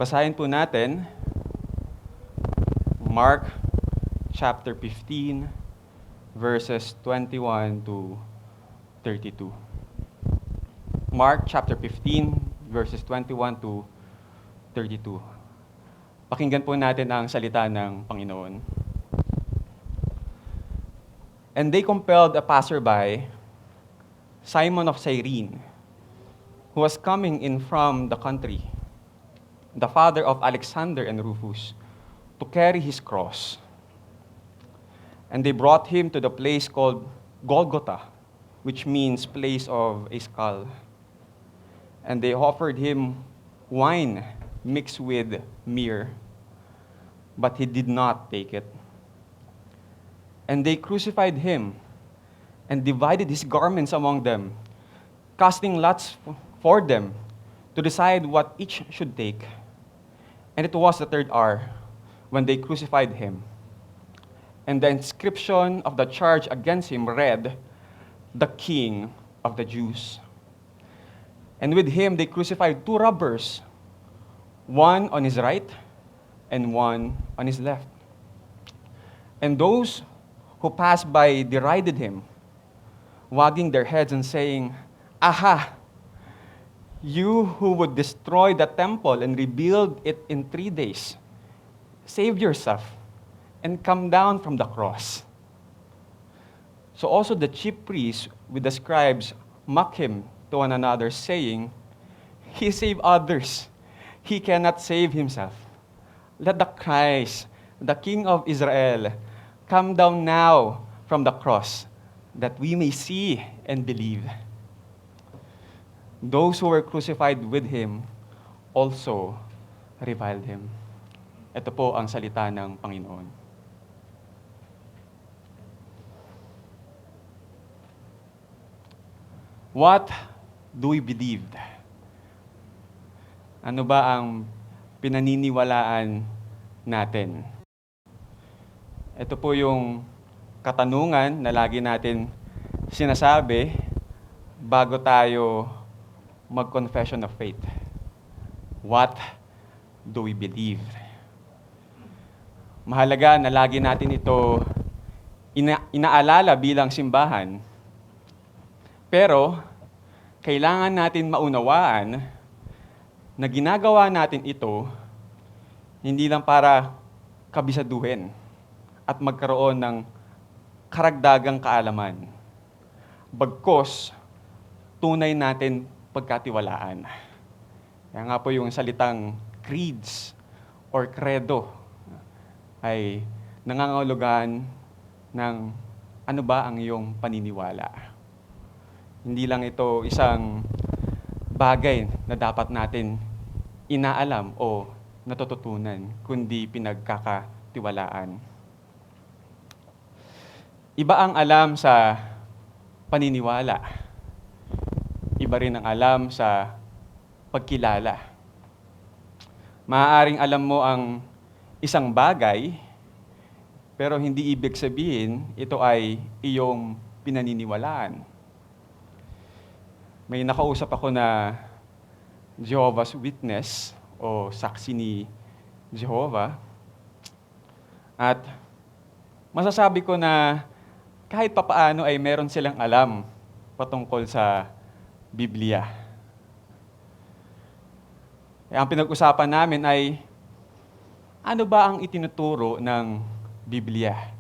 Basahin po natin Mark chapter 15, verses 21 to 32. Mark chapter 15, verses 21 to 32. Pakinggan po natin ang salita ng Panginoon. And they compelled a passerby, Simon of Cyrene, who was coming in from the country, the father of Alexander and Rufus, to carry his cross. And they brought him to the place called Golgotha, which means place of a skull. And they offered him wine mixed with myrrh, but he did not take it. And they crucified him and divided his garments among them, casting lots for them to decide what each should take. And it was the third hour when they crucified him. And the inscription of the charge against him read, "The King of the Jews." And with him they crucified two robbers, one on his right and one on his left. And those who passed by derided him, wagging their heads and saying, "Aha! You who would destroy the temple and rebuild it in 3 days, save yourself and come down from the cross." So also the chief priests with the scribes mocked him to one another, saying, "He saved others. He cannot save himself. Let the Christ, the King of Israel, come down now from the cross, that we may see and believe." Those who were crucified with him also reviled him. Ito po ang salita ng Panginoon. What do we believe? Ano ba ang pinaniniwalaan natin? Ito po yung katanungan na lagi natin sinasabi bago tayo mag-confession of faith. What do we believe? Mahalaga na lagi natin ito inaalala bilang simbahan. Pero, kailangan natin maunawaan na ginagawa natin ito hindi lang para kabisaduhin at magkaroon ng karagdagang kaalaman. Bagkus, tunay natin pagkatiwalaan. Kaya nga po yung salitang creeds or credo ay nangangahulugan ng ano ba ang iyong paniniwala. Hindi lang ito isang bagay na dapat natin inaalam o natututunan, kundi pinagkakatiwalaan. Iba ang alam sa paniniwala. Iba rin ang alam sa pagkilala. Maaaring alam mo ang isang bagay, pero hindi ibig sabihin ito ay iyong pinaniniwalaan. May nakausap ako na Jehovah's Witness o saksi ni Jehovah. At masasabi ko na kahit papaano ay meron silang alam patungkol sa Biblia. Ang pinag-usapan namin ay ano ba ang itinuturo ng Biblia?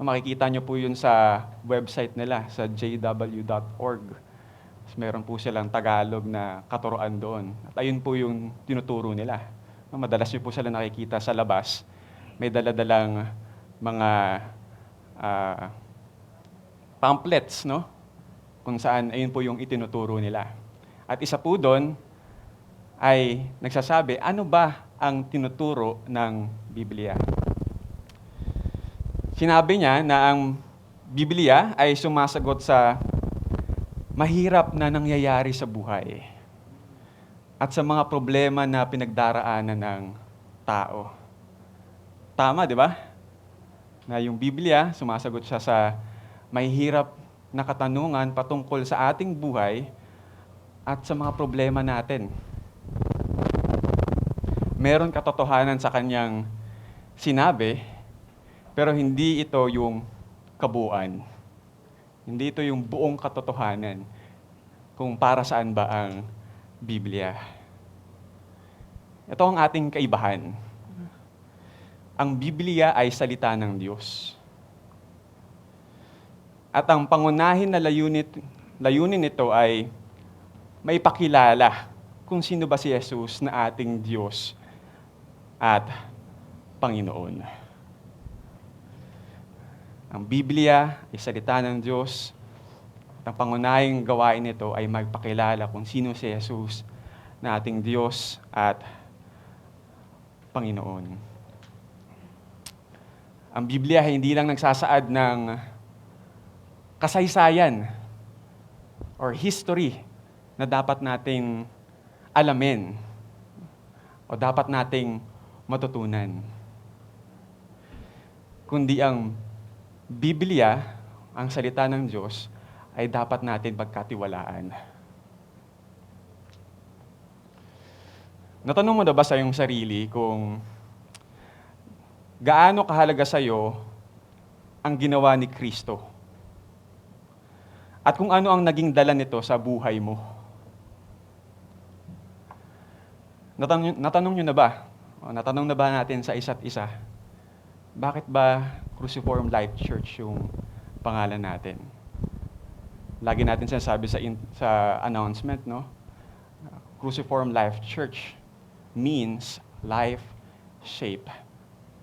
Makikita nyo po yun sa website nila, sa jw.org. Meron po silang Tagalog na katuruan doon. At ayun po yung tinuturo nila. Madalas nyo po sila nakikita sa labas. May daladalang mga pamphlets, no? Kung saan ayun po yung itinuturo nila. At isa po doon ay nagsasabi, ano ba ang tinuturo ng Biblia? Sinabi niya na ang Biblia ay sumasagot sa mahirap na nangyayari sa buhay at sa mga problema na pinagdaraanan ng tao. Tama, di ba? Na yung Biblia, sumasagot siya sa mahirap na katanungan patungkol sa ating buhay at sa mga problema natin. meron katotohanan sa kanyang sinabi, pero hindi ito yung kabuuan. Hindi ito yung buong katotohanan kung para saan ba ang Biblia. Ito ang ating kaibahan. Ang Biblia ay salita ng Diyos. At ang pangunahin na layunin nito ay maipakilala kung sino ba si Jesus na ating Diyos at Panginoon. Ang Biblia ay salita ng Diyos at ang pangunahing gawain nito ay magpakilala kung sino si Jesus na ating Diyos at Panginoon. Ang Biblia ay hindi lang nagsasaad ng kasaysayan or history na dapat nating alamin o dapat nating matutunan. Kundi ang Biblia, ang salita ng Diyos, ay dapat natin pagkatiwalaan. Natanong mo na ba sa iyong sarili kung gaano kahalaga sa iyo ang ginawa ni Kristo? At kung ano ang naging dala nito sa buhay mo. Natanong nyo na ba? O natanong na ba natin sa isa't isa? Bakit ba Cruciform Life Church yung pangalan natin? Lagi natin sinasabi sa announcement, no? Cruciform Life Church means life shaped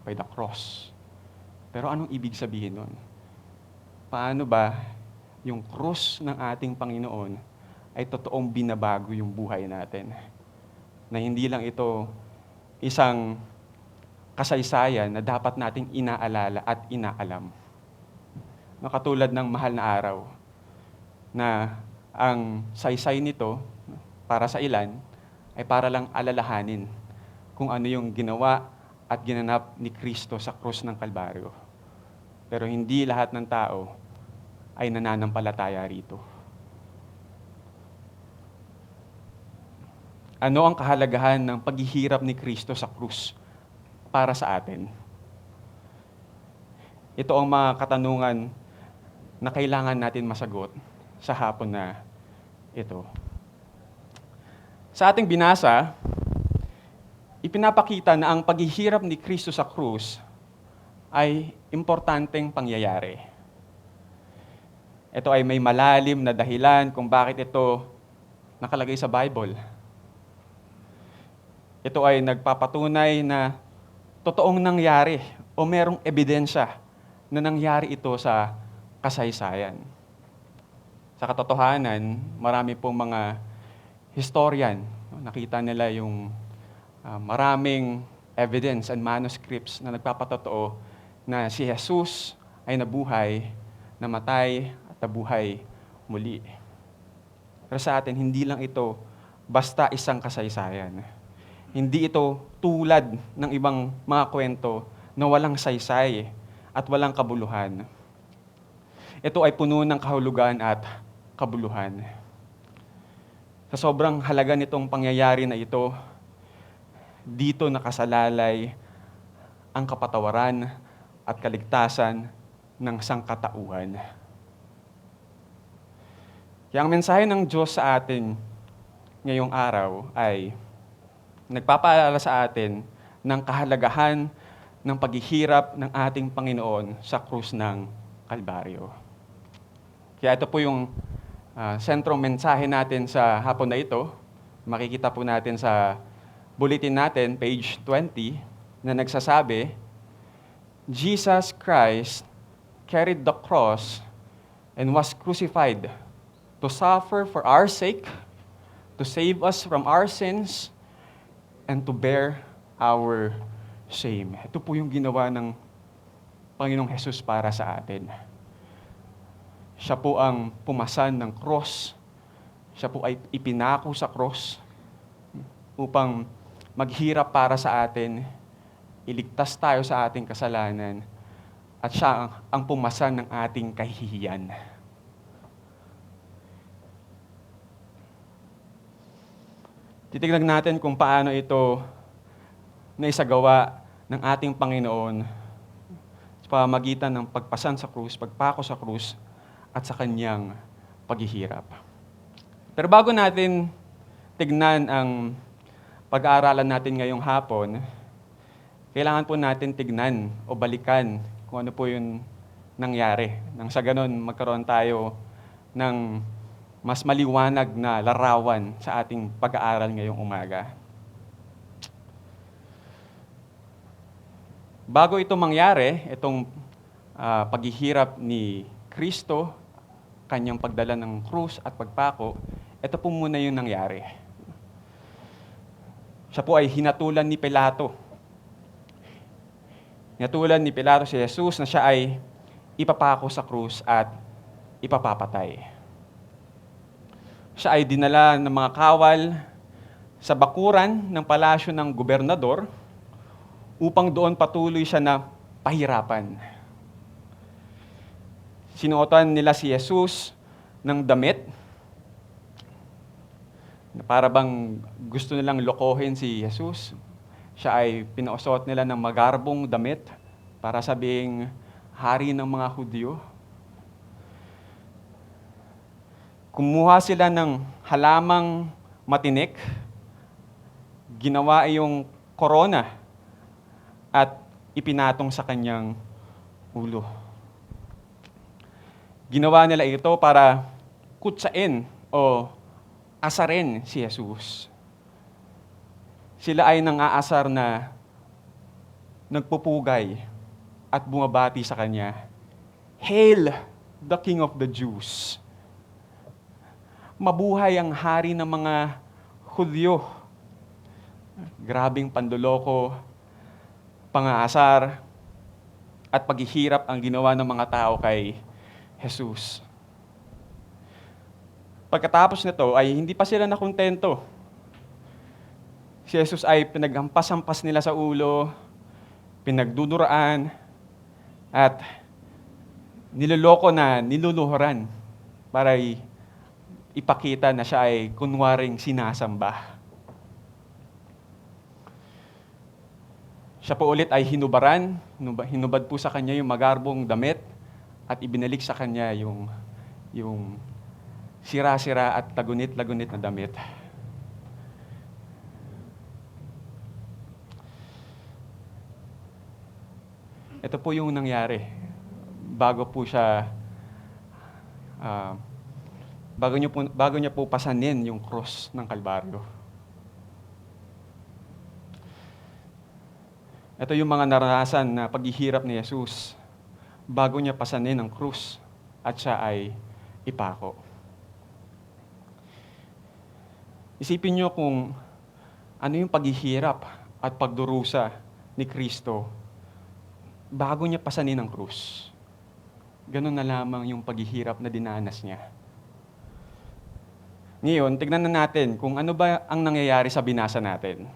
by the cross. Pero anong ibig sabihin nun? Paano ba yung krus ng ating Panginoon ay totoong binabago yung buhay natin? Na hindi lang ito isang kasaysayan na dapat nating inaalala at inaalam. No, katulad ng mahal na araw, na ang saysay nito, para sa ilan, ay para lang alalahanin kung ano yung ginawa at ginanap ni Kristo sa krus ng Kalbaryo. Pero hindi lahat ng tao ay nananampalataya rito. Ano ang kahalagahan ng paghihirap ni Kristo sa krus para sa atin? Ito ang mga katanungan na kailangan natin masagot sa hapon na ito. Sa ating binasa, ipinapakita na ang paghihirap ni Kristo sa krus ay importanteng pangyayari. Ito ay may malalim na dahilan kung bakit ito nakalagay sa Bible. Ito ay nagpapatunay na totoong nangyari o merong ebidensya na nangyari ito sa kasaysayan. Sa katotohanan, marami pong mga historian, nakita nila yung maraming evidence and manuscripts na nagpapatotoo na si Jesus ay nabuhay, namatay, at nabuhay muli. Pero sa atin, hindi lang ito basta isang kasaysayan. Hindi ito tulad ng ibang mga kwento na walang saysay at walang kabuluhan. Ito ay puno ng kahulugan at kabuluhan. Sa sobrang halaga nitong pangyayari na ito, dito nakasalalay ang kapatawaran at kaligtasan ng sangkatauhan. Kaya ang mensahe ng Diyos sa atin ngayong araw ay nagpapaalala sa atin ng kahalagahan ng paghihirap ng ating Panginoon sa krus ng Kalbaryo. Kaya ito po yung sentrong mensahe natin sa hapon na ito. Makikita po natin sa bulletin natin, page 20, na nagsasabi, Jesus Christ carried the cross and was crucified to suffer for our sake, to save us from our sins, and to bear our shame. Ito po yung ginawa ng Panginoong Jesus para sa atin. Siya po ang pumasan ng cross. Siya po ay ipinako sa cross upang maghirap para sa atin, iligtas tayo sa ating kasalanan, at siya ang pumasan ng ating kahihiyan. Titignan natin kung paano ito na isagawa ng ating Panginoon sa pamamagitan ng pagpasan sa krus, pagpako sa krus, at sa kanyang paghihirap. Pero bago natin tignan ang pag-aaralan natin ngayong hapon, kailangan po natin tignan o balikan kung ano po yung nangyari. Nang sa ganon, magkaroon tayo ng mas maliwanag na larawan sa ating pag-aaral ngayong umaga. Bago ito mangyari, itong paghihirap ni Kristo, kanyang pagdala ng krus at pagpako, ito po muna yung nangyari. Siya po ay hinatulan ni Pilato. Hinatulan ni Pilato si Jesus na siya ay ipapako sa krus at ipapapatay. Siya ay dinala ng mga kawal sa bakuran ng palasyo ng gobernador upang doon patuloy siya na pahirapan. Sinuotan nila si Jesus ng damit na para bang gusto nilang lokohin si Jesus. Siya ay pinusuot nila ng magarbong damit para sabing hari ng mga Hudyo. Kumuha sila ng halamang matinik, ginawa yung korona at ipinatong sa kanyang ulo. Ginawa nila ito para kutsain o asarin si Jesus. Sila ay nang-aasar na nagpupugay at bumabati sa kanya, "Hail, the King of the Jews!" Mabuhay ang hari ng mga Hudyo. Grabing panduloko, pang-aasar, at paghihirap ang ginawa ng mga tao kay Jesus. Pagkatapos nito ay hindi pa sila nakontento. Si Jesus ay pinaghampas-hampas nila sa ulo, pinagduduraan, at niloloko na niluluhuran para ipakita na siya ay kunwaring sinasamba. Siya po ulit ay hinubaran, hinubad po sa kanya yung magarbong damit at ibinalik sa kanya yung sira-sira at lagunit-lagunit na damit. Ito po yung nangyari bago niya po pasanin yung cross ng Kalbaryo. Ito yung mga naranasan na paghihirap ni Jesus bago niya pasanin ang krus at siya ay ipako. Isipin niyo kung ano yung paghihirap at pagdurusa ni Kristo bago niya pasanin ang krus. Ganun na lamang yung paghihirap na dinanas niya. Ngayon, tignan na natin kung ano ba ang nangyayari sa binasa natin.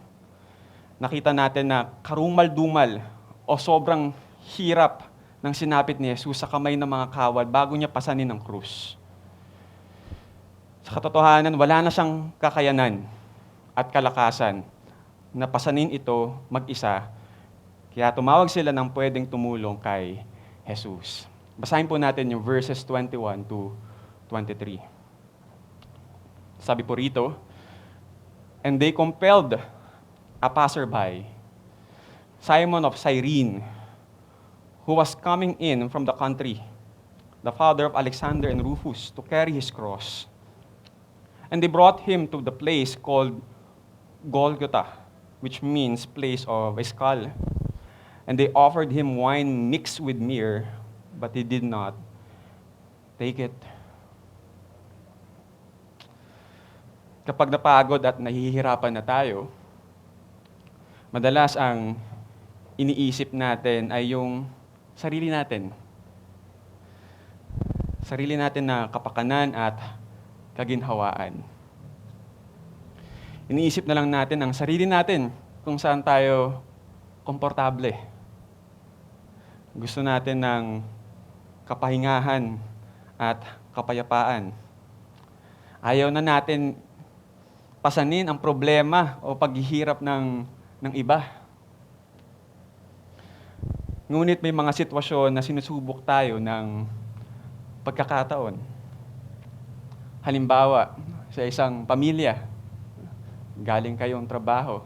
Nakita natin na karumal-dumal o sobrang hirap ng sinapit ni Jesus sa kamay ng mga kawal bago niya pasanin ang krus. Sa katotohanan, wala na siyang kakayanan at kalakasan na pasanin ito mag-isa. Kaya tumawag sila ng pwedeng tumulong kay Jesus. Basahin po natin yung verses 21 to 23. Sabi po rito, "And they compelled a passerby, Simon of Cyrene, who was coming in from the country, the father of Alexander and Rufus, to carry his cross. And they brought him to the place called Golgotha, which means place of a skull. And they offered him wine mixed with myrrh, but he did not take it." Kapag napagod at nahihirapan na tayo, madalas ang iniisip natin ay yung sarili natin. Sarili natin na kapakanan at kaginhawaan. Iniisip na lang natin ang sarili natin kung saan tayo komportable. Gusto natin ng kapahingahan at kapayapaan. Ayaw na natin pasanin ang problema o paghihirap ng iba. Ngunit may mga sitwasyon na sinusubok tayo ng pagkakataon. Halimbawa, sa isang pamilya, galing kayong trabaho,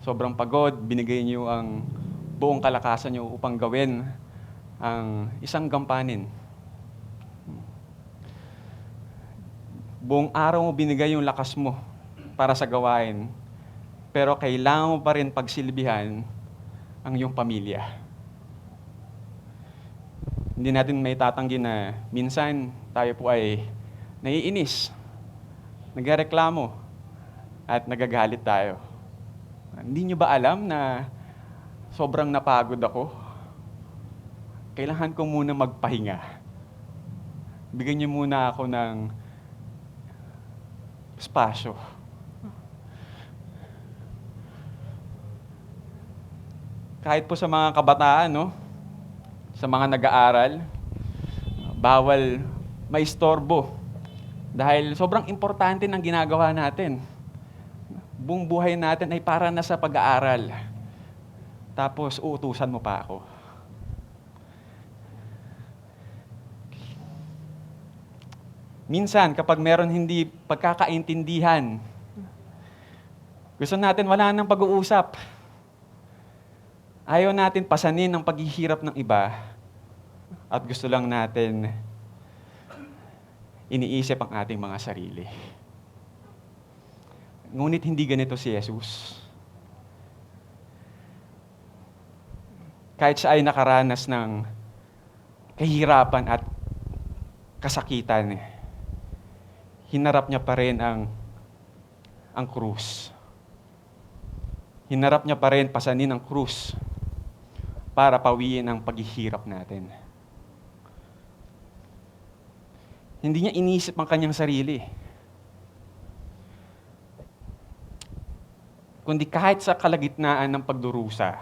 sobrang pagod, binigay niyo ang buong kalakasan niyo upang gawin ang isang gampanin. Buong araw mo binigay yung lakas mo para sa gawain, pero kailangan mo pa rin pagsilbihan ang iyong pamilya. Hindi natin may tatanggi na minsan tayo po ay naiinis, nagreklamo, at nagagalit tayo. Hindi niyo ba alam na sobrang napagod ako? Kailangan ko muna magpahinga. Bigyan niyo muna ako ng espasyo. Kahit po sa mga kabataan, no? Sa mga nag-aaral, bawal maistorbo dahil sobrang importante ng ginagawa natin. Buong buhay natin ay para na sa pag-aaral. Tapos uutusan mo pa ako. Minsan, kapag meron hindi pagkakaintindihan, gusto natin wala nang pag-uusap. Ayaw natin pasanin ang paghihirap ng iba at gusto lang natin iniisip ang ating mga sarili. Ngunit hindi ganito si Jesus. Kahit siya ay nakaranas ng kahirapan at kasakitan, hinarap niya pa rin ang krus. Hinarap niya pa rin pasanin ang krus para pawiin ang paghihirap natin. Hindi niya inisip ang kanyang sarili. Kundi kahit sa kalagitnaan ng pagdurusa,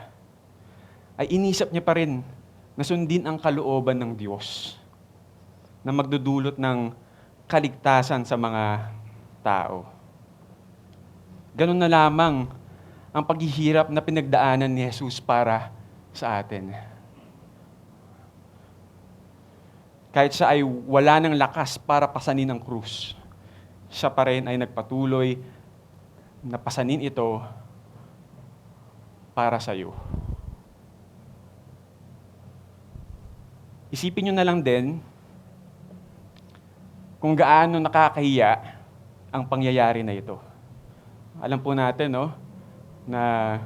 ay inisip niya pa rin na sundin ang kalooban ng Diyos na magdudulot ng kaligtasan sa mga tao. Ganun na lamang ang paghihirap na pinagdaanan ni Jesus para sa atin. Kahit siya ay wala ng lakas para pasanin ang krus, siya pa rin ay nagpatuloy na pasanin ito para sa iyo. Isipin nyo na lang din kung gaano nakakahiya ang pangyayari na ito. Alam po natin, no, na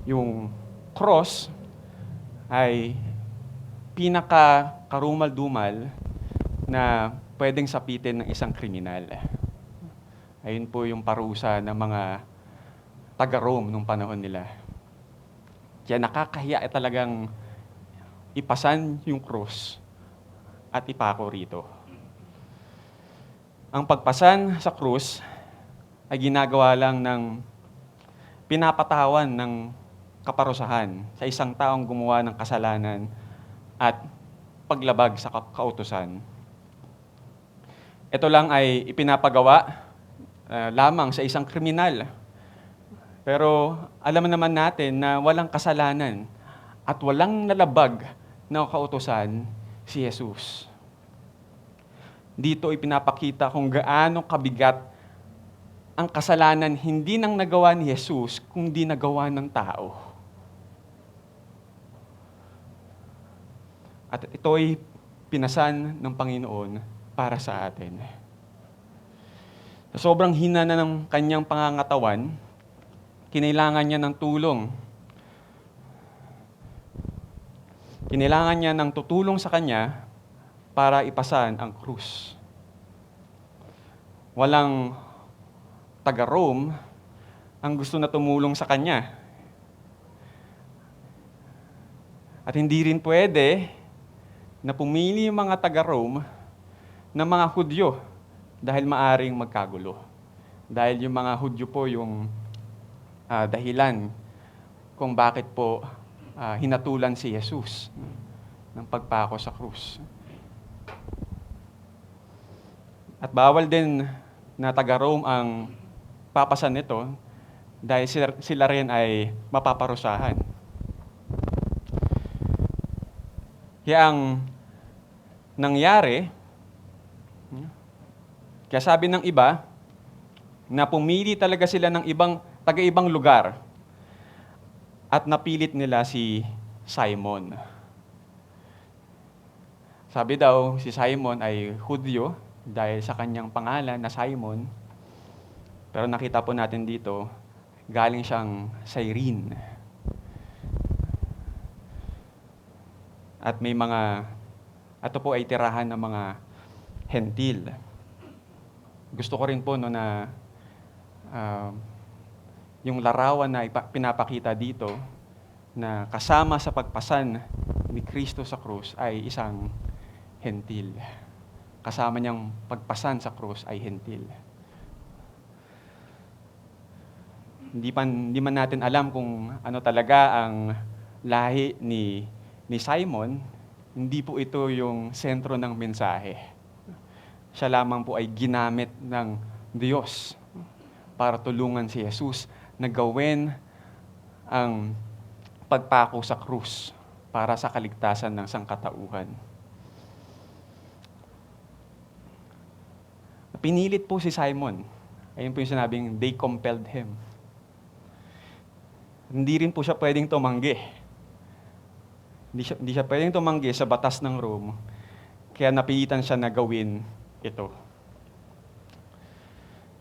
yung cross ay pinaka-karumal-dumal na pwedeng sapitin ng isang kriminal. Ayun po yung parusa ng mga taga-Rome nung panahon nila. Kaya nakakahiya talagang ipasan yung cross at ipako rito. Ang pagpasan sa krus ay ginagawa lang ng pinapatawan ng kaparusahan sa isang taong gumawa ng kasalanan at paglabag sa kautusan. Ito lang ay ipinapagawa lamang sa isang kriminal. Pero alam naman natin na walang kasalanan at walang nalabag na kautusan si Jesus. Dito ipinapakita kung gaano kabigat ang kasalanan hindi nang nagawa ni Jesus, kundi nagawa ng tao. At ito'y pinasan ng Panginoon para sa atin. Sa sobrang hina na ng kanyang pangangatawan, kinailangan niya ng tulong. Kinailangan niya ng tutulong sa kanya para ipasan ang krus. Walang taga-Rome ang gusto na tumulong sa kanya. At hindi rin pwede na pumili yung mga taga-Rome ng mga Hudyo dahil maaring magkagulo. Dahil yung mga Hudyo po yung dahilan kung bakit po hinatulan si Jesus ng pagpako sa krus. At bawal din na taga-Rome ang papasan nito dahil sila rin ay mapaparusahan. Kaya ang nangyari, kaya sabi ng iba, na pumili talaga sila ng taga-ibang lugar at napilit nila si Simon. Sabi daw, si Simon ay Hudyo dahil sa kanyang pangalan na Simon. Pero nakita po natin dito, galing siyang Cyrene. At ito po ay tirahan ng mga Hentil. Gusto ko rin po na yung larawan na pinapakita dito na kasama sa pagpasan ni Kristo sa krus ay isang Hentil. Kasama niyang pagpasan sa krus ay Hentil. Hindi man natin alam kung ano talaga ang lahi ni Simon. Hindi po ito yung sentro ng mensahe. Siya lamang po ay ginamit ng Diyos para tulungan si Jesus na gawin ang pagpako sa krus para sa kaligtasan ng sangkatauhan. Pinilit po si Simon. Ayun po yung sinabing, they compelled him. Hindi rin po siya pwedeng tumanggi. Hindi siya pwedeng tumanggi sa batas ng Rome, kaya napilitan siya na gawin ito.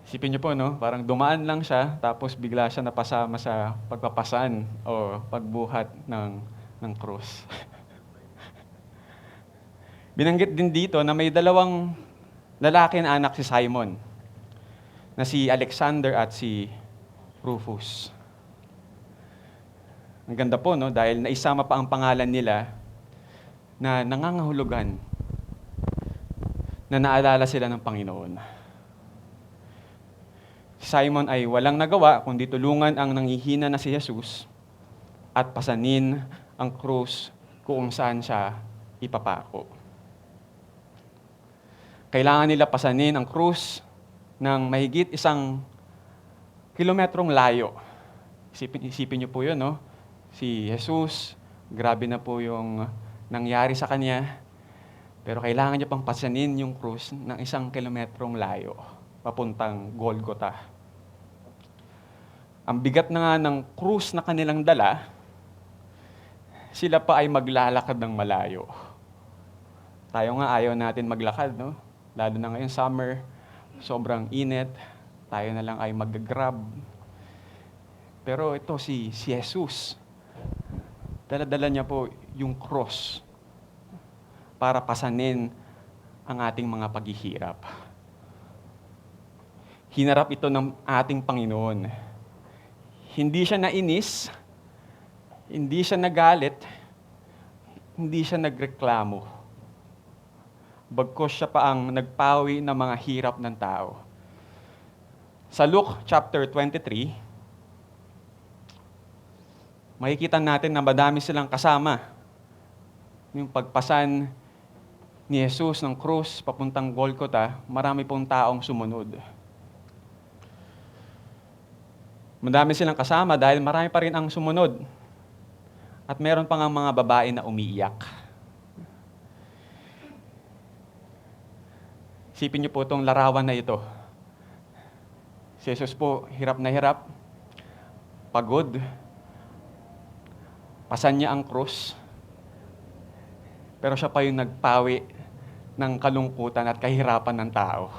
Isipin niyo po, no? Parang dumaan lang siya, tapos bigla siya napasama sa pagpapasan o pagbuhat ng krus. Binanggit din dito na may dalawang lalaki na anak si Simon, na si Alexander at si Rufus. Ang ganda po, no? Dahil naisama pa ang pangalan nila na nangangahulugan na naalala sila ng Panginoon. Si Simon ay walang nagawa kundi tulungan ang nanghihina na si Jesus at pasanin ang krus kung saan siya ipapako. Kailangan nila pasanin ang krus ng mahigit 1 kilometrong layo. Isipin niyo po yun, no? Si Jesus, grabe na po yung nangyari sa kanya. Pero kailangan niya pang pasanin yung krus ng 1 kilometrong layo, papuntang Golgotha. Ang bigat na nga ng krus na kanilang dala, sila pa ay maglalakad ng malayo. Tayo nga ayaw natin maglakad, no? Lalo na ngayon summer, sobrang init, tayo na lang ay mag-grab. Pero ito si Jesus, dala-dala niya po yung cross para pasanin ang ating mga paghihirap. Hinarap ito ng ating Panginoon. Hindi siya nainis, hindi siya nagalit, hindi siya nagreklamo. Bagkus siya pa ang nagpawi ng mga hirap ng tao. Sa Luke chapter 23, makikita natin na madami silang kasama. Yung pagpasan ni Jesus ng krus papuntang Golgotha, marami pong taong sumunod. Madami silang kasama dahil marami pa rin ang sumunod. At meron pa nga mga babae na umiiyak. Isipin niyo po itong larawan na ito. Si Jesus po, hirap na hirap, pagod, pasan niya ang krus, pero siya pa yung nagpawi ng kalungkutan at kahirapan ng tao.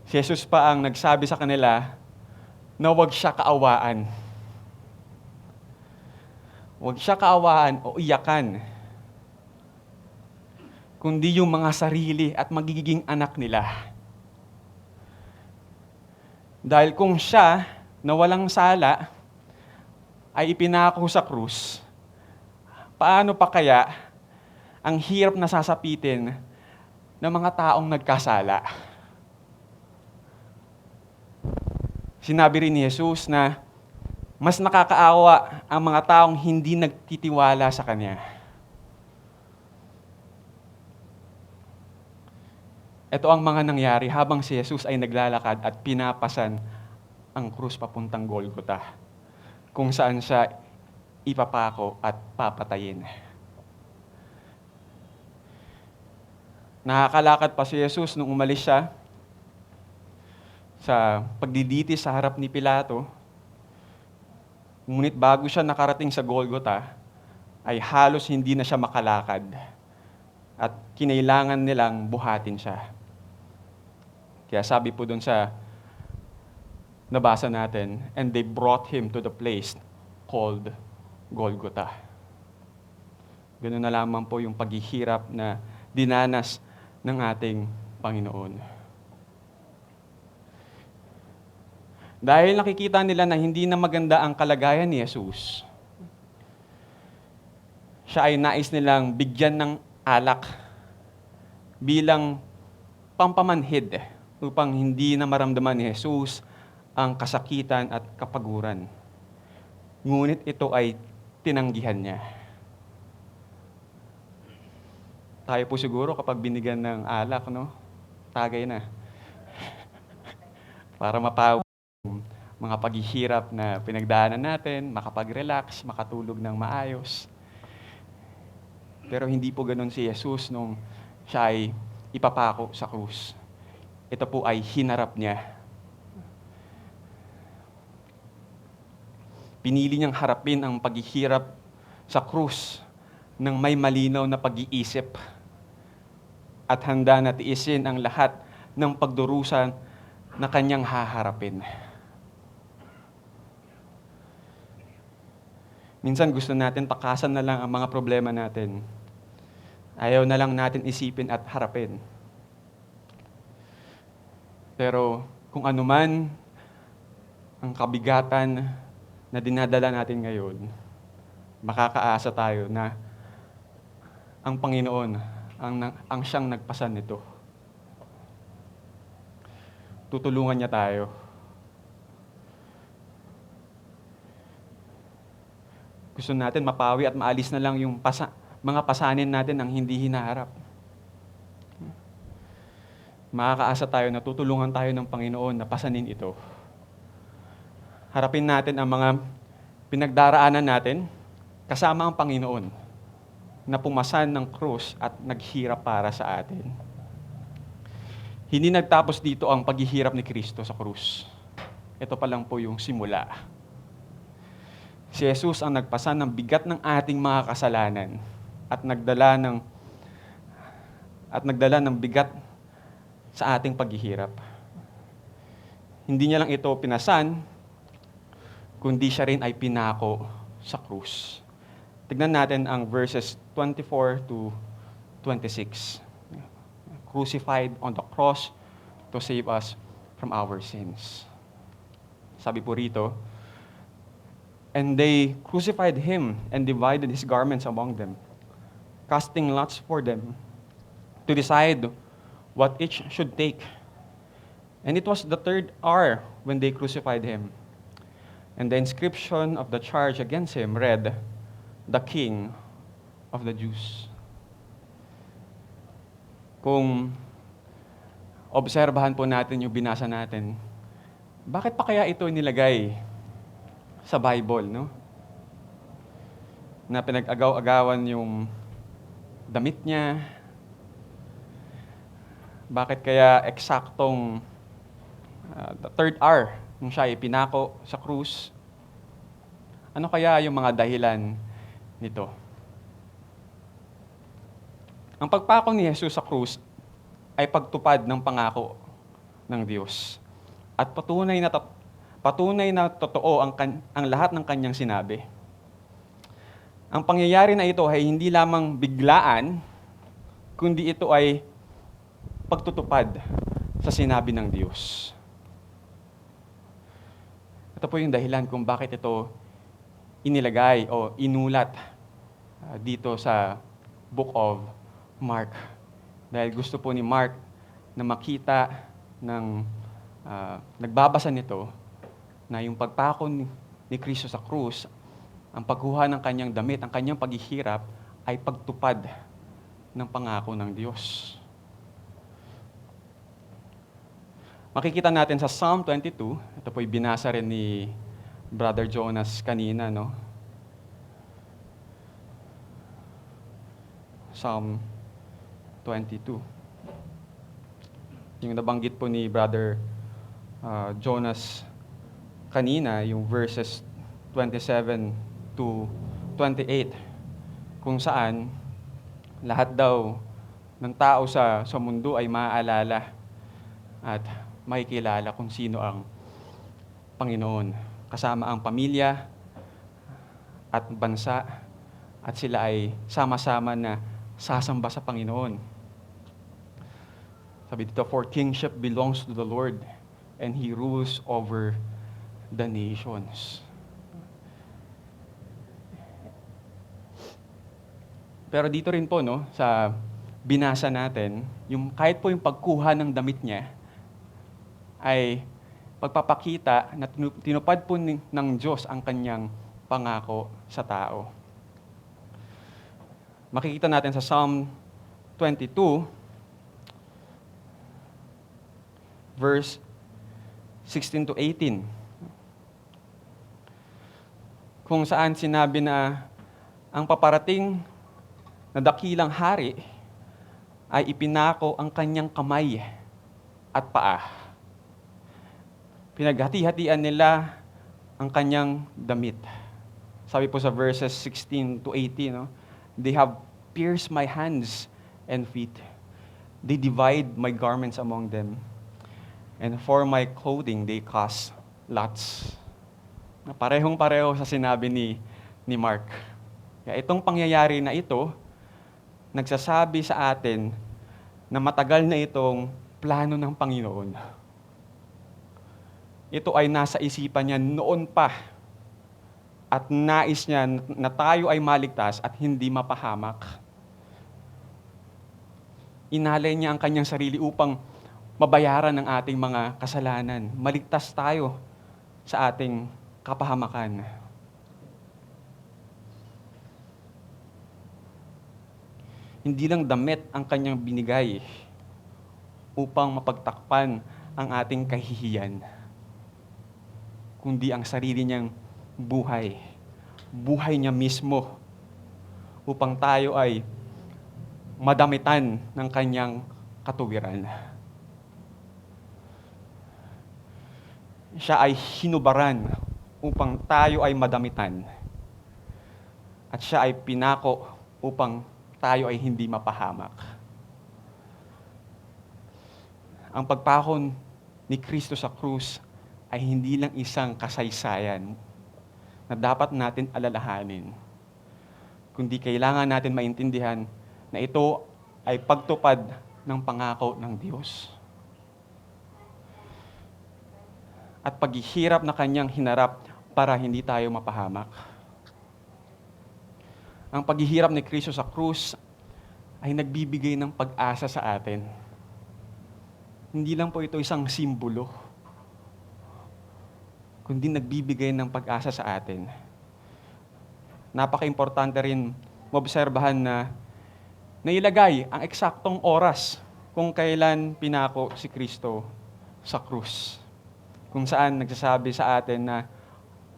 Si Jesus pa ang nagsabi sa kanila na huwag siya kaawaan. Huwag siya kaawaan o iyakan, kundi yung mga sarili at magiging anak nila. Dahil kung siya na walang sala ay ipinako sa krus, paano pa kaya ang hirap na sasapitin ng mga taong nagkasala? Sinabi rin ni Jesus na mas nakakaawa ang mga taong hindi nagtitiwala sa Kanya. Ito ang mga nangyari habang si Jesus ay naglalakad at pinapasan ang krus papuntang Golgotha, kung saan siya ipapako at papatayin. Nakakalakad pa si Jesus nung umalis siya sa pagdiditi sa harap ni Pilato. Ngunit bago siya nakarating sa Golgota, ay halos hindi na siya makalakad at kinailangan nilang buhatin siya. Kaya sabi po doon sa nabasa natin, and they brought him to the place called Golgota. Ganun na lamang po yung paghihirap na dinanas ng ating Panginoon. Dahil nakikita nila na hindi na maganda ang kalagayan ni Jesus, siya ay nais nilang bigyan ng alak bilang pampamanhid upang hindi na maramdaman ni Jesus ang kasakitan at kapaguran. Ngunit ito ay tinanggihan niya. Tayo po siguro kapag binigyan ng alak, no? Tagay na. Para mapawi mga paghihirap na pinagdaanan natin, makapag-relax, makatulog ng maayos. Pero hindi po ganun si Jesus nung siya ay ipapako sa krus. Ito po ay hinarap niya. Pinili niyang harapin ang paghihirap sa krus ng may malinaw na pag-iisip at handa na tiisin ang lahat ng pagdurusan na kanyang haharapin. Minsan gusto natin takasan na lang ang mga problema natin. Ayaw na lang natin isipin at harapin. Pero kung anuman ang kabigatan na dinadala natin ngayon, makakaasa tayo na ang Panginoon ang siyang nagpasan nito. Tutulungan niya tayo. Gusto natin mapawi at maalis na lang yung mga pasanin natin ang hindi hinaharap. Makakaasa tayo na tutulungan tayo ng Panginoon na pasanin ito. Harapin natin ang mga pinagdaraanan natin kasama ang Panginoon na pumasan ng krus at naghirap para sa atin. Hindi nagtapos dito ang paghihirap ni Kristo sa krus. Ito pa lang po yung simula. Si Jesus ang nagpasan ng bigat ng ating mga kasalanan at nagdala ng bigat sa ating paghihirap. Hindi niya lang ito pinasan, kundi siya rin ay pinako sa krus. Tignan natin ang verses 24 to 26. Crucified on the cross to save us from our sins. Sabi po rito, and they crucified him and divided his garments among them, casting lots for them to decide what each should take. And it was the third hour when they crucified him. And the inscription of the charge against him read, "The King of the Jews." Kung obserbahan po natin yung binasa natin, bakit pa kaya ito nilagay sa Bible, no? Na pinag-agaw-agawan yung damit niya. Bakit kaya eksaktong the third hour nung siya ipinako sa krus? Ano kaya yung mga dahilan nito? Ang pagpako ni Jesus sa krus ay pagtupad ng pangako ng Diyos. At patunay na totoo ang lahat ng kanyang sinabi. Ang pangyayari na ito ay hindi lamang biglaan, kundi ito ay pagtutupad sa sinabi ng Diyos. Ito po yung dahilan kung bakit ito inilagay o inulat dito sa Book of Mark. Dahil gusto po ni Mark na makita ng nagbabasa nito na yung pagpako ni Kristo sa krus, ang pagkuha ng kanyang damit, ang kanyang paghihirap ay pagtupad ng pangako ng Diyos. Makikita natin sa Psalm 22, ito po'y binasa rin ni Brother Jonas kanina, no? Psalm 22. Yung nabanggit po ni Brother Jonas kanina, yung verses 27 to 28, kung saan lahat daw ng tao sa mundo ay maaalala at makikilala kung sino ang Panginoon. Kasama ang pamilya at bansa, at sila ay sama-sama na sasamba sa Panginoon. Sabi dito, for kingship belongs to the Lord, and He rules over the nations. Pero dito rin po, no, sa binasa natin, yung kahit po yung pagkuha ng damit niya ay pagpapakita na tinupad po ng Diyos ang kanyang pangako sa tao. Makikita natin sa Psalm 22, verse 16 to 18, kung saan sinabi na ang paparating na dakilang hari ay ipinako ang kanyang kamay at paa. Pinaghati-hatian nila ang kanyang damit. Sabi po sa verses 16 to 18, no? They have pierced my hands and feet. They divide my garments among them. And for my clothing, they cast lots. Parehong-pareho sa sinabi ni Mark. Kaya itong pangyayari na ito, nagsasabi sa atin na matagal na itong plano ng Panginoon. Ito ay nasa isipan niya noon pa, at nais niya na tayo ay maligtas at hindi mapahamak. Inalay niya ang kanyang sarili upang mabayaran ang ating mga kasalanan. Maligtas tayo sa ating kapahamakan. Hindi lang damit ang kanyang binigay upang mapagtakpan ang ating kahihiyan, kundi ang sarili niyang buhay. Buhay niya mismo upang tayo ay madamitan ng kanyang katuwiran. Siya ay hinubaran upang tayo ay madamitan. At siya ay pinako upang tayo ay hindi mapahamak. Ang pagpako ni Kristo sa krus ay hindi lang isang kasaysayan na dapat natin alalahanin, kundi kailangan natin maintindihan na ito ay pagtupad ng pangako ng Diyos. At paghihirap na kanyang hinarap para hindi tayo mapahamak. Ang paghihirap ni Kristo sa krus ay nagbibigay ng pag-asa sa atin. Hindi lang po ito isang simbolo, kundi nagbibigay ng pag-asa sa atin. Napaka-importante rin maobserbahan na nailagay ang eksaktong oras kung kailan pinako si Kristo sa krus. Kung saan nagsasabi sa atin na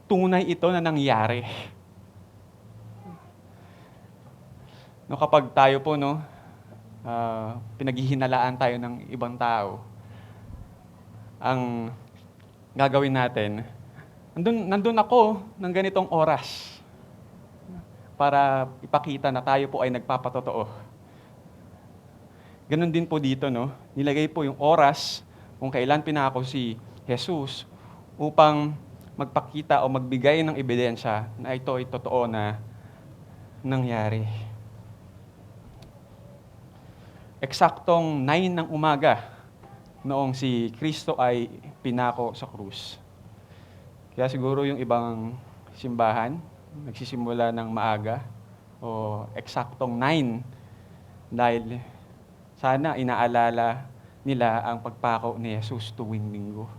tunay ito na nangyari. No, kapag tayo po, pinaghihinalaan tayo ng ibang tao, ang gagawin natin, nandun ako ng ganitong oras para ipakita na tayo po ay nagpapatotoo. Ganon din po dito, no? Nilagay po yung oras kung kailan pinako si Jesus upang magpakita o magbigay ng ebidensya na ito ay totoo na nangyari. Eksaktong 9 ng umaga noong si Kristo ay pinako sa krus. Kaya siguro yung ibang simbahan nagsisimula ng maaga o eksaktong 9 dahil sana inaalala nila ang pagpako ni Jesus tuwing linggo.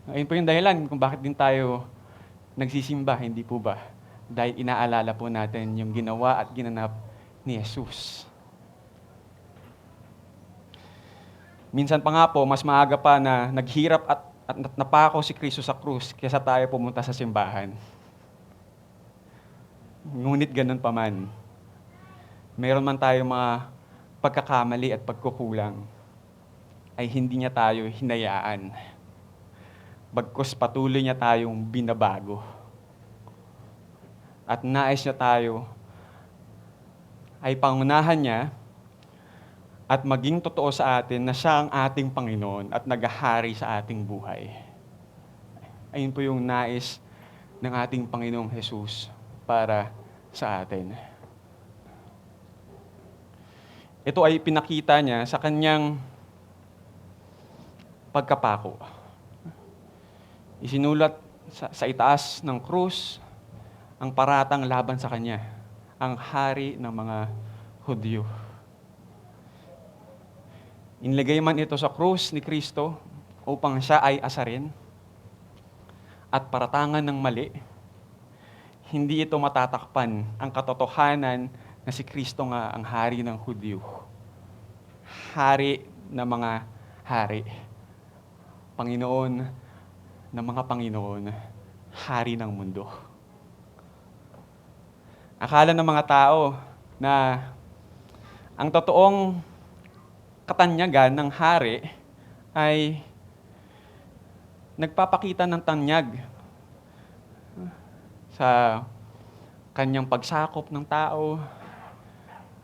Ayun po yung dahilan kung bakit din tayo nagsisimba, hindi po ba? Dahil inaalala po natin yung ginawa at ginanap ni Jesus. Minsan pa nga po, mas maaga pa na naghirap at napako si Kristo sa krus kaysa tayo pumunta sa simbahan. Ngunit ganun pa man, meron man tayo mga pagkakamali at pagkukulang, ay hindi niya tayo hinayaan. Bagkus patuloy niya tayong binabago. At nais niya tayo ay pangunahan niya at maging totoo sa atin na siya ang ating Panginoon at naghahari sa ating buhay. Ayun po yung nais ng ating Panginoong Jesus para sa atin. Ito ay pinakita niya sa kanyang pagkapako. Isinulat sa itaas ng krus ang paratang laban sa kanya, ang hari ng mga Hudyo. Inilagay man ito sa krus ni Kristo upang siya ay asarin at paratangan ng mali. Hindi ito matatakpan ang katotohanan na si Kristo nga ang hari ng Hudyo. Hari ng mga hari. Panginoon ng mga Panginoon. Hari ng mundo. Akala ng mga tao na ang totoong katanyagan ng hari ay nagpapakita ng tanyag sa kanyang pagsakop ng tao.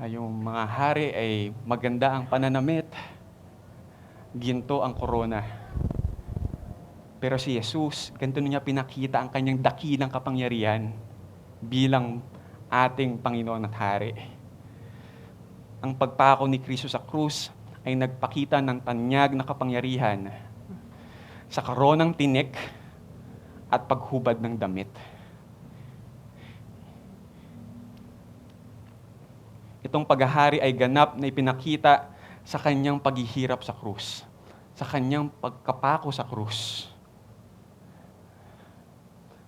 Yung mga hari ay maganda ang pananamit, ginto ang korona. Pero si Jesus, ganito niya pinakita ang kanyang dakilang kapangyarihan bilang ating Panginoon at Hari. Ang pagpako ni Kristo sa krus ay nagpakita ng tanyag na kapangyarihan sa koronang tinik at paghubad ng damit. Itong paghahari ay ganap na ipinakita sa kanyang paghihirap sa krus, sa kanyang pagkapako sa krus.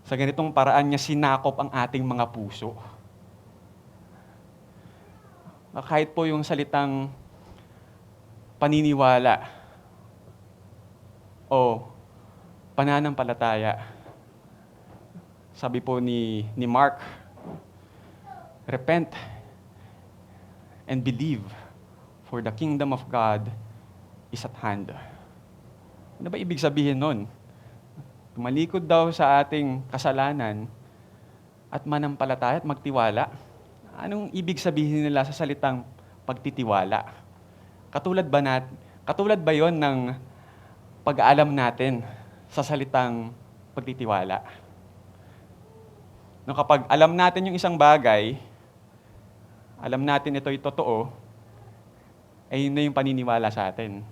Sa ganitong paraan niya sinakop ang ating mga puso. Kahit po yung salitang paniniwala o pananampalataya, sabi po ni Mark, repent and believe, for the kingdom of God is at hand. Ano ba ibig sabihin nun? Tumalikod daw sa ating kasalanan at manampalataya at magtiwala. Anong ibig sabihin nila sa salitang pagtitiwala? Katulad ba yon ng pag-aalam natin sa salitang pagtitiwala? No, kapag alam natin yung isang bagay, alam natin ito'y totoo, ay yun na yung paniniwala sa atin.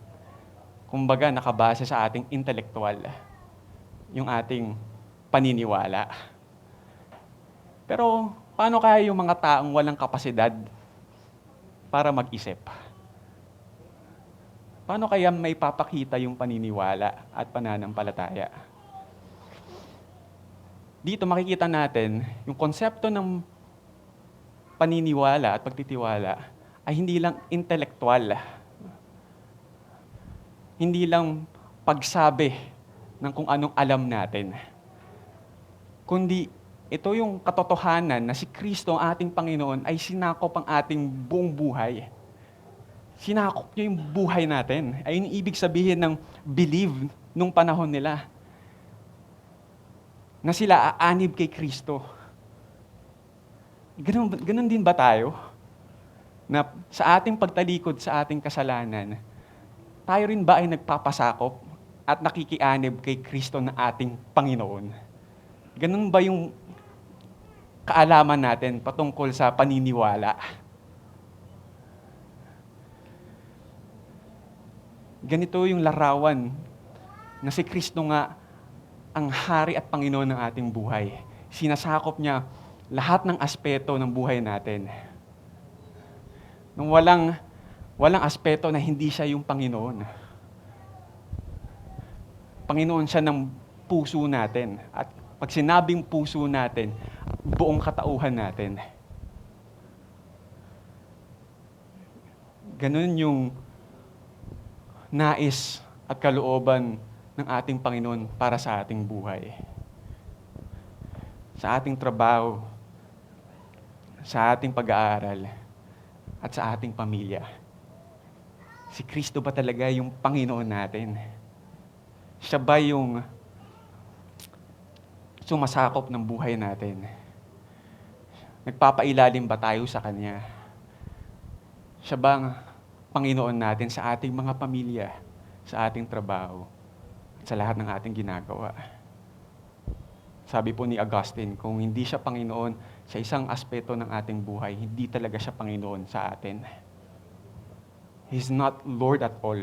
Kumbaga, nakabase sa ating intelektual, yung ating paniniwala. Pero, paano kaya yung mga taong walang kapasidad para mag-isip? Paano kaya may papakita yung paniniwala at pananampalataya? Dito makikita natin yung konsepto ng paniniwala at pagtitiwala ay hindi lang intelektual. Hindi lang pagsabi ng kung anong alam natin. Kundi ito yung katotohanan na si Kristo ang ating Panginoon ay sinakop ang ating buong buhay. Sinakop niya yung buhay natin. Ay yung ibig sabihin ng believe nung panahon nila. Na sila aanib kay Kristo. Ganun din ba tayo? Na sa ating pagtalikod sa ating kasalanan, tayo rin ba ay nagpapasakop at nakikianib kay Kristo na ating Panginoon? Ganun ba yung kaalaman natin patungkol sa paniniwala? Ganito yung larawan na si Kristo nga ang Hari at Panginoon ng ating buhay. Sinasakop niya lahat ng aspeto ng buhay natin. Nung walang aspeto na hindi siya yung Panginoon. Panginoon siya ng puso natin. At pag sinabing puso natin, buong katauhan natin. Ganun yung nais at kalooban ng ating Panginoon para sa ating buhay. Sa ating trabaho, sa ating pag-aaral, at sa ating pamilya. Si Kristo ba talaga yung Panginoon natin? Siya ba yung sumasakop ng buhay natin? Nagpapailalim ba tayo sa Kanya? Siya ba ang Panginoon natin sa ating mga pamilya, sa ating trabaho, at sa lahat ng ating ginagawa? Sabi po ni Augustine, kung hindi siya Panginoon sa isang aspeto ng ating buhay, hindi talaga siya Panginoon sa atin. He's not Lord at all.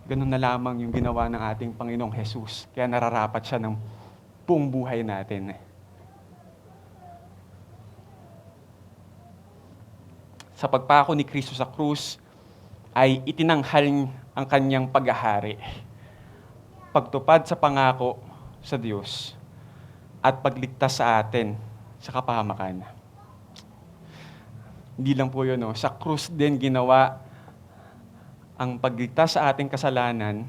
Ganun na lamang yung ginawa ng ating Panginoong Jesus. Kaya nararapat siya ng buong buhay natin. Sa pagpako ni Kristo sa krus, ay itinanghal ang kanyang paghahari, pagtupad sa pangako sa Diyos, at pagligtas sa atin sa kapahamakan. Hindi lang po yun, no? Sa krus din ginawa ang pagligtas sa ating kasalanan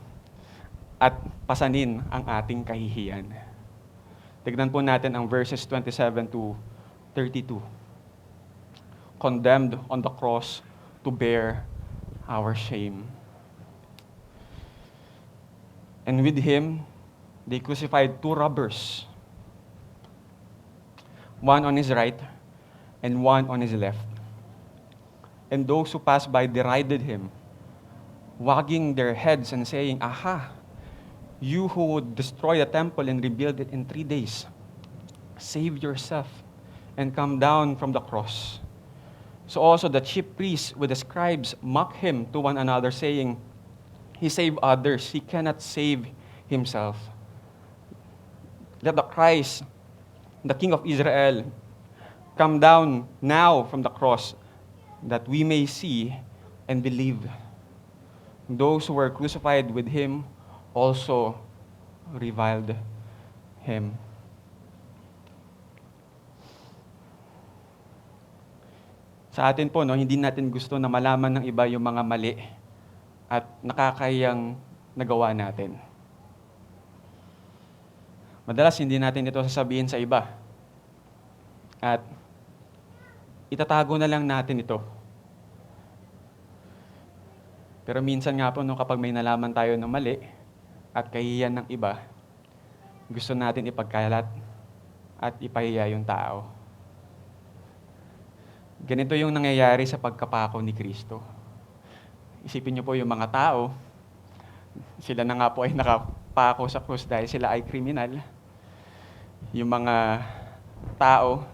at pasanin ang ating kahihiyan. Tignan po natin ang verses 27 to 32. Condemned on the cross to bear our shame. And with him, they crucified two robbers, one on his right and one on his left. And those who passed by derided him, wagging their heads and saying, "Aha, you who would destroy the temple and rebuild it in 3 days, save yourself and come down from the cross." So also the chief priests with the scribes mocked him to one another, saying, "He saved others, he cannot save himself. Let the Christ, the King of Israel, come down now from the cross, that we may see and believe." Those who were crucified with him also reviled him. Sa atin po, no, hindi natin gusto na malaman ng iba yung mga mali at nakakayang nagawa natin. Madalas hindi natin ito sasabihin sa iba. At itatago na lang natin ito. Pero minsan nga po, no, kapag may nalaman tayo ng mali at kahihiyan ng iba, gusto natin ipagkalat at ipahiya yung tao. Ganito yung nangyayari sa pagkapako ni Kristo. Isipin niyo po yung mga tao, sila na nga po ay nakapako sa krus dahil sila ay kriminal. Yung mga tao,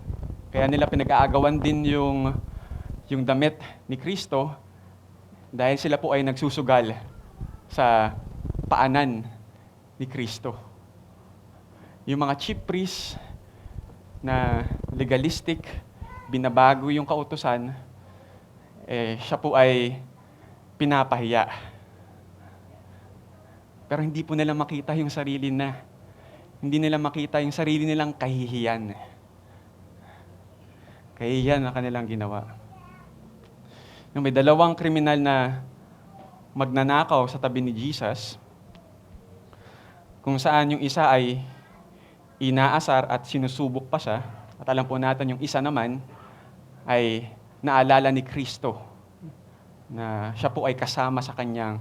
kaya nila pinag-aagawan din yung damit ni Kristo dahil sila po ay nagsusugal sa paanan ni Kristo. Yung mga chief priests na legalistic, binabago yung kautusan, siya po ay pinapahiya. Pero hindi po nila makita yung sarili na. Hindi nila makita yung sarili nilang kahihiyan. Kahihiyan na kanilang ginawa. Nung may dalawang kriminal na magnanakaw sa tabi ni Jesus, kung saan yung isa ay inaasar at sinusubok pa siya, at alam po natin yung isa naman ay naalala ni Kristo na siya po ay kasama sa kanyang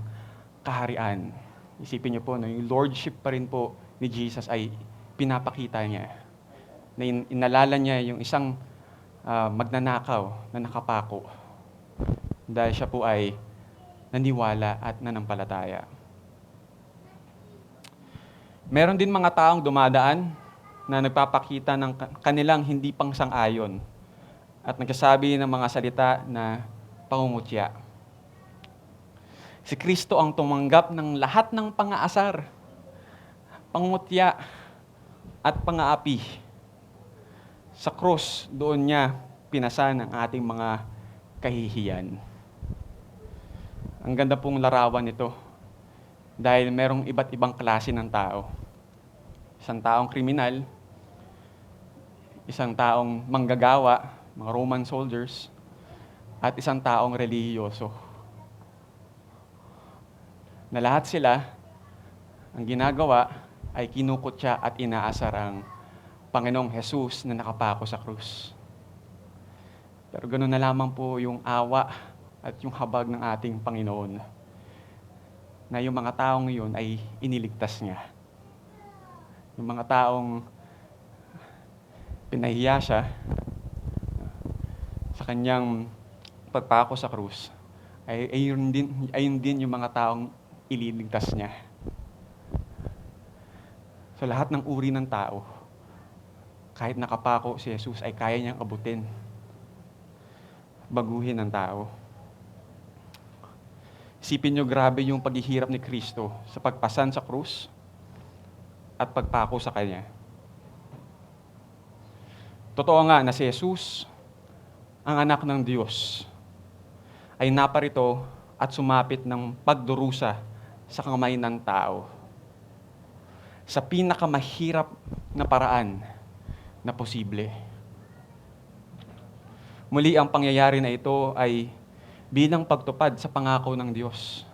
kaharian. Isipin niyo po, no, yung lordship pa rin po ni Jesus ay pinapakita niya. Na inalala niya yung isang magnanakaw na nakapako dahil siya po ay naniwala at nanampalataya. Meron din mga taong dumadaan na nagpapakita ng kanilang hindi pang sang-ayon at nagsasabi ng mga salita na pangungutya. Si Kristo ang tumanggap ng lahat ng pang-aasar, pangungutya at pang-aapi. Sa krus, doon niya pinasan ang ating mga kahihiyan. Ang ganda pong larawan nito dahil merong iba't ibang klase ng tao. Isang taong kriminal, isang taong manggagawa, mga Roman soldiers, at isang taong relihiyoso. Na lahat sila, ang ginagawa ay kinukutya at inaasar ang Panginoong Jesus na nakapako sa krus. Pero ganoon na lamang po yung awa at yung habag ng ating Panginoon, na yung mga taong yun ay iniligtas niya. Yung mga taong pinahiya siya sa kanyang pagpako sa krus, ayun din yung mga taong ililigtas niya. So lahat ng uri ng tao, kahit nakapako si Jesus, ay kaya niyang abutin, baguhin ang tao. Isipin niyo, grabe yung paghihirap ni Kristo sa pagpasan sa krus at pagpako sa Kanya. Totoo nga na si Jesus, ang anak ng Diyos, ay naparito at sumapit ng pagdurusa sa kamay ng tao sa pinakamahirap na paraan na posible. Muli, ang pangyayari na ito ay bilang pagtupad sa pangako ng Diyos.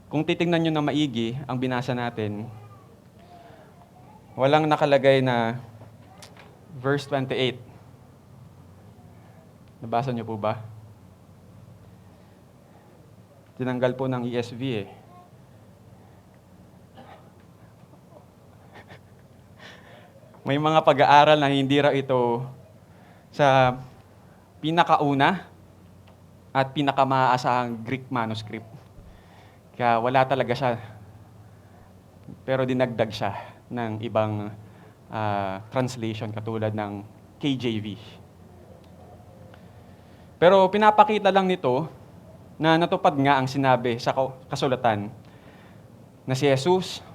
Kung titingnan nyo na maigi ang binasa natin, walang nakalagay na verse 28. Nabasa nyo po ba? Tinanggal po ng ESV eh. May mga pag-aaral na hindi raw ito sa pinakauna at pinakamaasahang Greek manuscript. Kaya wala talaga siya. Pero dinagdag siya ng ibang translation katulad ng KJV. Pero pinapakita lang nito na natupad nga ang sinabi sa kasulatan na si Jesus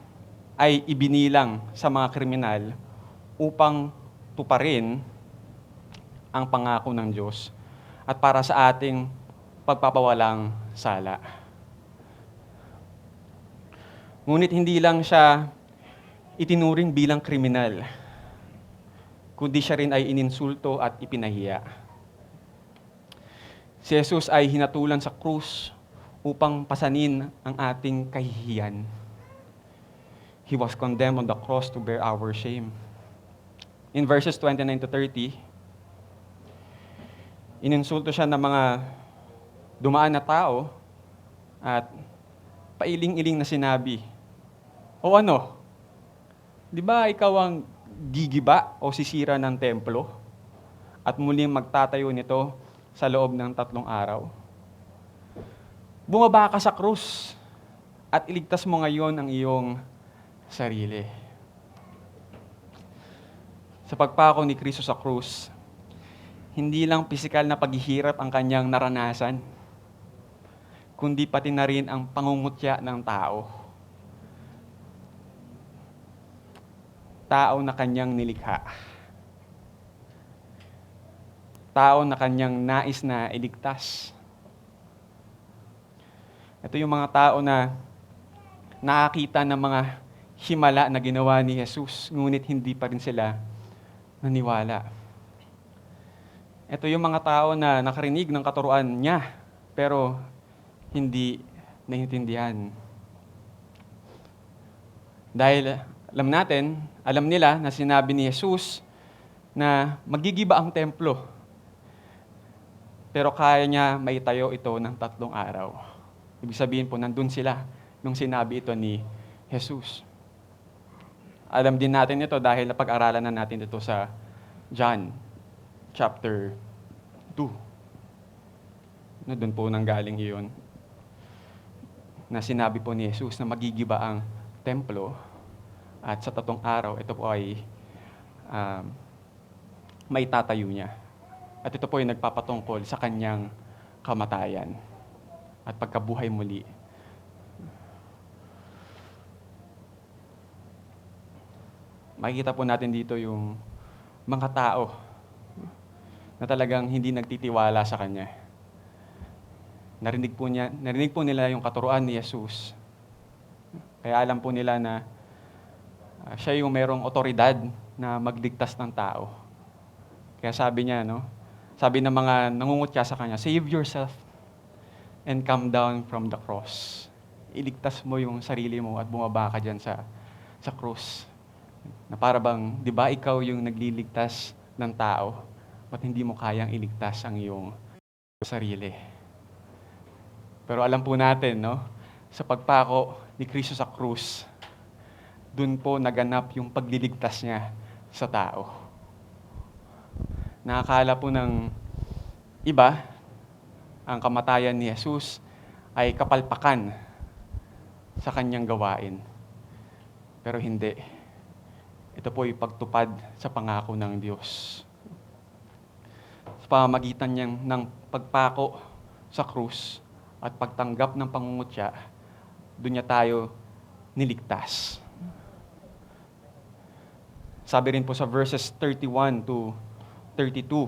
ay ibinilang sa mga kriminal upang tuparin ang pangako ng Diyos at para sa ating pagpapawalang sala. Ngunit hindi lang siya itinuring bilang kriminal, kundi siya rin ay ininsulto at ipinahiya. Si Jesus ay hinatulan sa krus upang pasanin ang ating kahihiyan. He was condemned on the cross to bear our shame. In verses 29 to 30, ininsulto siya ng mga dumaan na tao at pailing-iling na sinabi, "O ano, di ba ikaw ang gigiba o sisira ng templo at muling magtatayo nito sa loob ng 3 araw? Bumaba ka sa krus at iligtas mo ngayon ang iyong sarili." Sa pagpako ni Kristo sa krus, hindi lang pisikal na paghihirap ang kanyang naranasan, kundi pati na rin ang pangungutya ng tao. Tao na kanyang nilikha. Tao na kanyang nais na iligtas. Ito yung mga tao na nakakita ng mga himala na ginawa ni Jesus, ngunit hindi pa rin sila naniwala. Ito yung mga tao na nakarinig ng katuruan niya, pero hindi naiintindihan. Dahil alam nila na sinabi ni Jesus na magigiba ang templo, pero kaya niya maitayo ito ng 3 araw. Ibig sabihin po, nandun sila nung sinabi ito ni Jesus. Alam din natin ito dahil napag-aralan na natin ito sa John chapter 2. Doon po nanggaling iyon. Na sinabi po ni Jesus na magigiba ang templo at sa 3 araw, ito po ay maitatayo niya. At ito po ay nagpapatungkol sa kanyang kamatayan at pagkabuhay muli. Makikita po natin dito yung mga tao na talagang hindi nagtitiwala sa Kanya. Narinig po nila yung katuruan ni Jesus. Kaya alam po nila na siya yung merong otoridad na magligtas ng tao. Kaya sabi niya, sabi ng mga nangungutya sa Kanya, "Save yourself and come down from the cross." Iligtas mo yung sarili mo at bumaba ka dyan sa krus. Na para bang, di ba ikaw yung nagliligtas ng tao? at hindi mo kayang iligtas ang iyong sarili. Pero alam po natin, no, sa pagpako ni Kristo sa krus, dun po naganap yung pagliligtas niya sa tao. Nakakala po ng iba, ang kamatayan ni Jesus ay kapalpakan sa kanyang gawain. Pero hindi. Ito po ay pagtupad sa pangako ng Diyos. Sa pamamagitan niyang ng pagpako sa krus at pagtanggap ng pangungutya, doon niya tayo niligtas. Sabi rin po sa verses 31 to 32,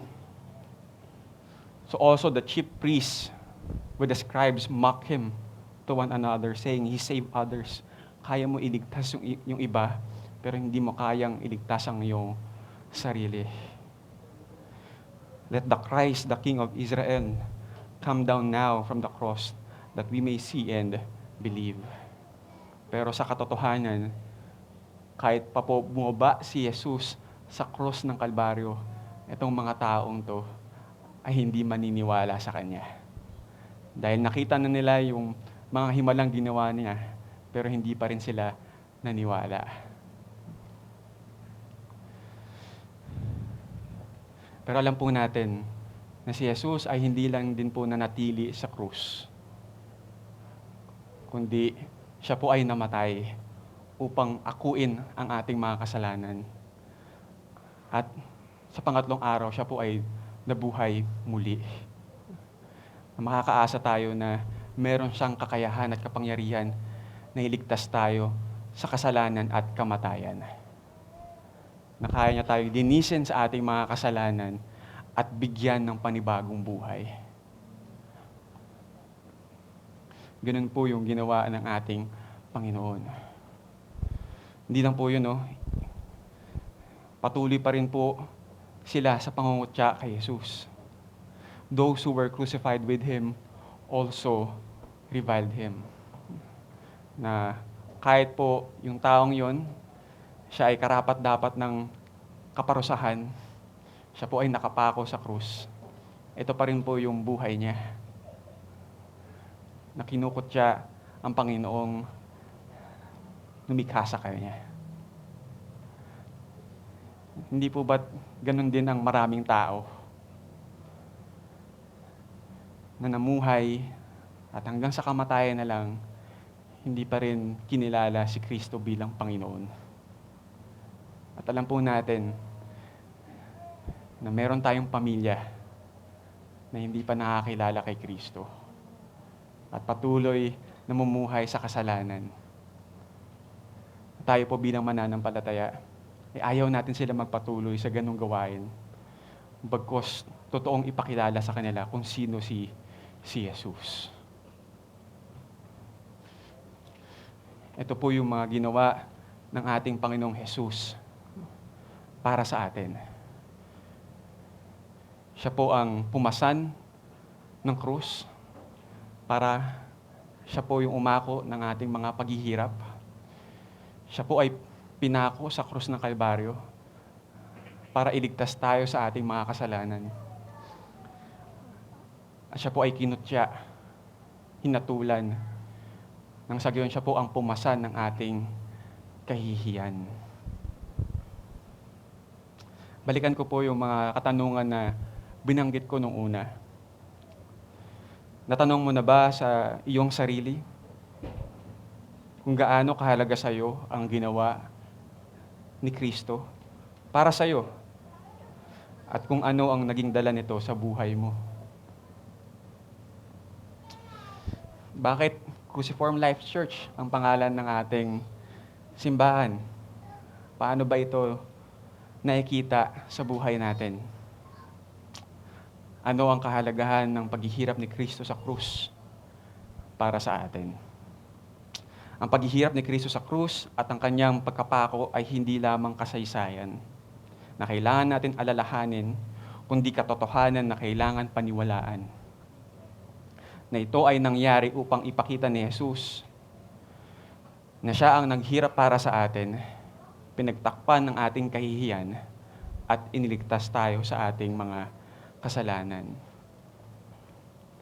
so also the chief priests with the scribes mock him to one another, saying, He saved others. Kaya mo iligtas yung iba, pero hindi mo kayang iligtas ang iyong sarili. Let the Christ, the King of Israel, come down now from the cross, that we may see and believe. Pero sa katotohanan, kahit pa po bumaba si Jesus sa cross ng Kalbaryo, itong mga taong to ay hindi maniniwala sa Kanya. Dahil nakita na nila yung mga himalang ginawa niya, pero hindi pa rin sila naniwala. Pero alam po natin na si Jesus ay hindi lang din po nanatili sa krus, kundi siya po ay namatay upang akuin ang ating mga kasalanan. At sa pangatlong araw, siya po ay nabuhay muli. Makakaasa tayo na meron siyang kakayahan at kapangyarihan na iligtas tayo sa kasalanan at kamatayan. Na kaya niya tayo linisin sa ating mga kasalanan at bigyan ng panibagong buhay. Ganun po yung ginawa ng ating Panginoon. Hindi lang po yun, no? Patuloy pa rin po sila sa pangungutya kay Jesus. Those who were crucified with Him also reviled Him. Na kahit po yung taong yon, siya ay karapat-dapat ng kaparusahan, siya po ay nakapako sa krus. Ito pa rin po yung buhay niya. Na kinukutya ang Panginoong lumikha sa kanya. Hindi po ba't ganun din ang maraming tao na namuhay at hanggang sa kamatayan na lang, hindi pa rin kinilala si Kristo bilang Panginoon. At alam po natin na meron tayong pamilya na hindi pa nakakilala kay Kristo at patuloy namumuhay sa kasalanan. Tayo po bilang mananampalataya, ayaw natin sila magpatuloy sa ganung gawain. Bagkus totoong ipakilala sa kanila kung sino si Jesus. Ito po yung mga ginawa ng ating Panginoong Jesus para sa atin. Siya po ang pumasan ng krus para siya po yung umako ng ating mga paghihirap. Siya po ay pinako sa krus ng Kalbaryo para iligtas tayo sa ating mga kasalanan. At siya po ay kinutya, hinatulan, nang sa gayon siya po ang pumasan ng ating kahihiyan. Balikan ko po yung mga katanungan na binanggit ko nung una. Natanong mo na ba sa iyong sarili kung gaano kahalaga sa iyo ang ginawa ni Kristo para sa iyo at kung ano ang naging dala nito sa buhay mo? Bakit Cruciform Life Church ang pangalan ng ating simbahan? Paano ba ito nakikita sa buhay natin? Ano ang kahalagahan ng paghihirap ni Kristo sa krus para sa atin? Ang paghihirap ni Kristo sa krus at ang kanyang pagkapako ay hindi lamang kasaysayan na kailangan natin alalahanin, kundi katotohanan na kailangan paniwalaan. Na ito ay nangyari upang ipakita ni Jesus na siya ang naghirap para sa atin, pinagtakpan ng ating kahihiyan, at iniligtas tayo sa ating mga kasalanan.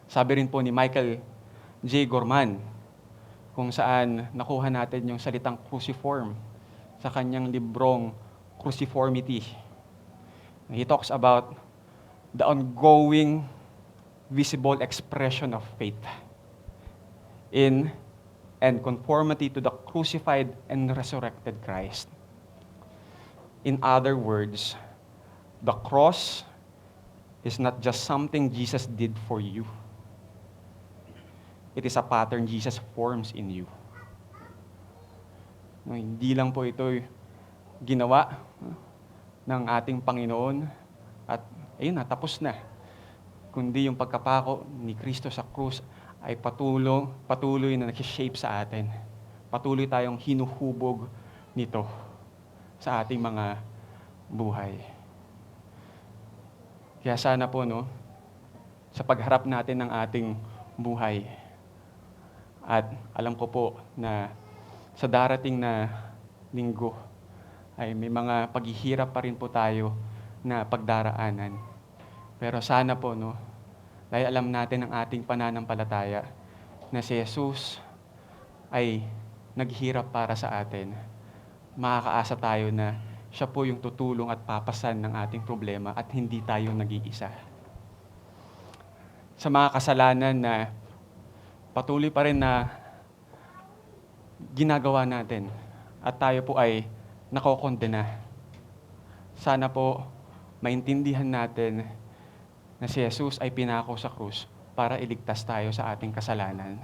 Sabi rin po ni Michael J. Gorman, kung saan nakuha natin yung salitang cruciform sa kanyang librong Cruciformity. He talks about the ongoing visible expression of faith in and conformity to the crucified and resurrected Christ. In other words, the cross is not just something Jesus did for you. It is a pattern Jesus forms in you. No, hindi lang po ito ginawa ng ating Panginoon at ayun na, tapos na. Kundi yung pagkapako ni Kristo sa krus ay patuloy na nag-shape sa atin. Patuloy tayong hinuhubog nito sa ating mga buhay. Kaya sana po, sa pagharap natin ng ating buhay, at alam ko po na sa darating na linggo ay may mga paghihirap pa rin po tayo na pagdaraanan. Pero sana po, dahil alam natin ang ating pananampalataya na si Jesus ay naghirap para sa atin, makakaasa tayo na siya po yung tutulong at papasan ng ating problema at hindi tayo nag-iisa. Sa mga kasalanan na patuloy pa rin na ginagawa natin at tayo po ay nakokondena. Sana po maintindihan natin na si Jesus ay pinako sa krus para iligtas tayo sa ating kasalanan.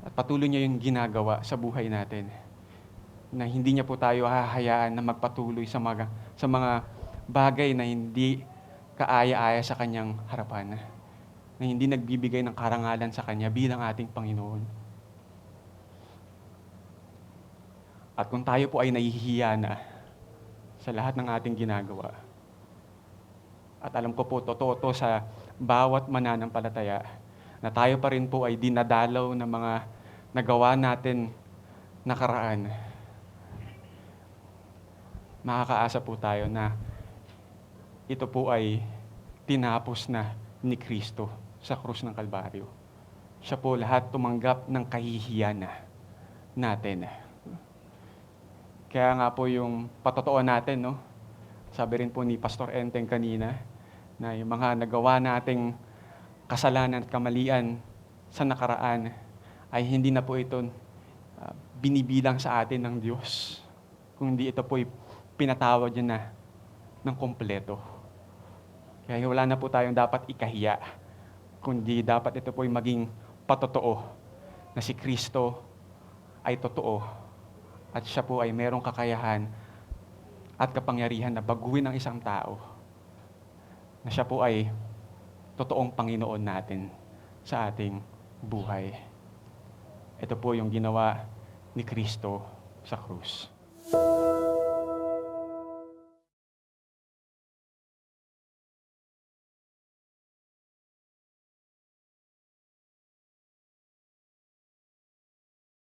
At patuloy niya yung ginagawa sa buhay natin, na hindi niya po tayo hahayaan na magpatuloy sa mga bagay na hindi kaaya-aya sa kanyang harapan, na hindi nagbibigay ng karangalan sa kanya bilang ating Panginoon. At kung tayo po ay nahihiya na sa lahat ng ating ginagawa, at alam ko po, totoo to sa bawat mananampalataya, na tayo pa rin po ay dinadalaw ng mga nagawa natin nakaraan, makakaasa po tayo na ito po ay tinapos na ni Kristo sa krus ng Kalbaryo. Siya po lahat tumanggap ng kahihiyan natin. Kaya nga po yung patotoo natin, sabi rin po ni Pastor Enteng kanina, na yung mga nagawa nating kasalanan at kamalian sa nakaraan ay hindi na po ito binibilang sa atin ng Diyos, kundi ito po pinatawad niya na ng kompleto. Kaya wala na po tayong dapat ikahiya, kundi dapat ito po maging patotoo na si Kristo ay totoo at siya po ay merong kakayahan at kapangyarihan na baguhin ang isang tao, na siya po ay totoong Panginoon natin sa ating buhay. Ito po yung ginawa ni Kristo sa krus.